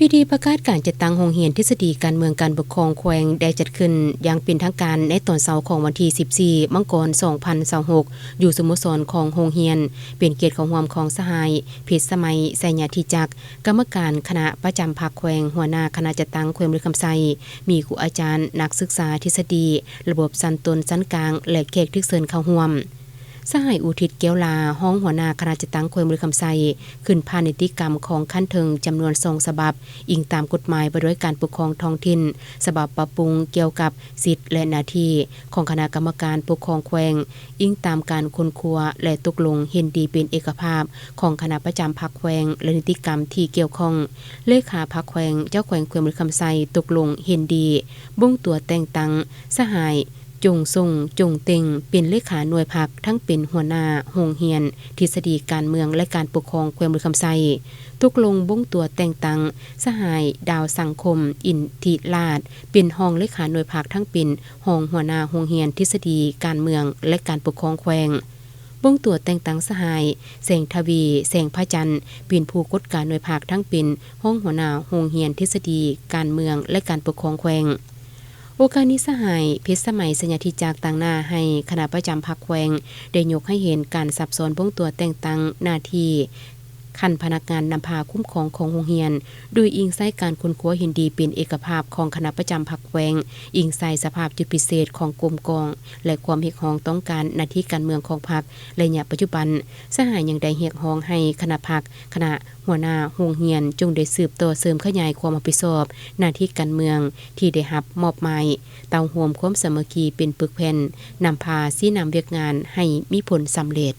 พิธีประกาศการจัดตั้งโรงเรียนทฤษฎีการเมืองการปกครองแขวงได้จัดขึ้นอย่างเป็นทางการในตอนเช้าของวันที่14 มกราคม 2026อยู่สโมสรของโรงเรียนเป็นเกียรติของร่วมของสหายเพชรสมัยไสยธิจักรกรรมการคณะประจำภาคแขวงหัวหน้าคณะจัดตั้งแขวงบริคำไซมีครูอาจารย์นักศึกษาทฤษฎีระบบชั้นต้นชั้นกลางและแขกที่เชิญเข้าร่วมสหายอุทิศแก้วลาห้องหัวหน้าคณะจัดตั้งแขวงบริคำไซขึ้นพาณิติกรรมของขั้นเทิงจำนวน2ฉบับอิงตามกฎหมายว่าด้วยการปกครองท้องถิ่นฉบับปรับปรุงเกี่ยวกับสิทธิและหน้าที่ของคณะกรรมการปกครองแขวงอิงตามการค้นคว้าและตกลงเห็นดีเป็นเอกภาพของคณะประจำภาคแขวงและนิติกรรมที่เกี่ยวข้องเลขาภาคแขวงเจ้าแขวงแขวงบริคำไซตกลงเห็นดีบ่งตัวแต่งตั้งสหายจงทรงจงเต็งเป็นเลขาหน่วยพักทั้งเป็นหัวหน้าโรงเรียนทฤษฎีการเมืองและการปกครองแขวงบริคำไซตกลงบ่งตัวแต่งตั้งสหายดาวสังคมอินทิราชเป็นรองเลขาหน่วยพักทั้งเป็นรองหัวหน้าโรงเรียนทฤษฎีการเมืองและการปกครองแขวงบ่งตัวแต่งตั้งสหายแสงทวีแสงพระจันทร์เป็นผู้กฎการหน่วยพักทั้งเป็นรองหัวหน้าโรงเรียนทฤษฎีการเมืองและการปกครองแขวงโอกาสนี้สหายเพชรสมัยสัญญาธิจากต่างหน้าให้คณะประจำภาคแขวงได้ยกให้เห็นการสับสนบ่งตัวแต่งตั้งหน้าที่ขั้นพนักงานนำพาคุ้มครองของโรงเรียนโดยอิงใส่การค้นคว้าเห็นดีเป็นเอกภาพของคณะประจำภาคแขวงอิงใส่สภาพจุดพิเศษของกรมกองและความเรียกร้องต้องการหน้าที่การเมืองของพรรคและณปัจจุบันสหายยังได้เรียกร้องให้คณะพรรคคณะหัวหน้าโรงเรียนจงได้สืบต่อเสริมขยายความรับผิดชอบหน้าที่การเมืองที่ได้รับมอบหมายเตาห่วมความสามัคคีเป็นปึกแผ่นนำพาชี้นำเวียกงานให้มีผลสำเร็จ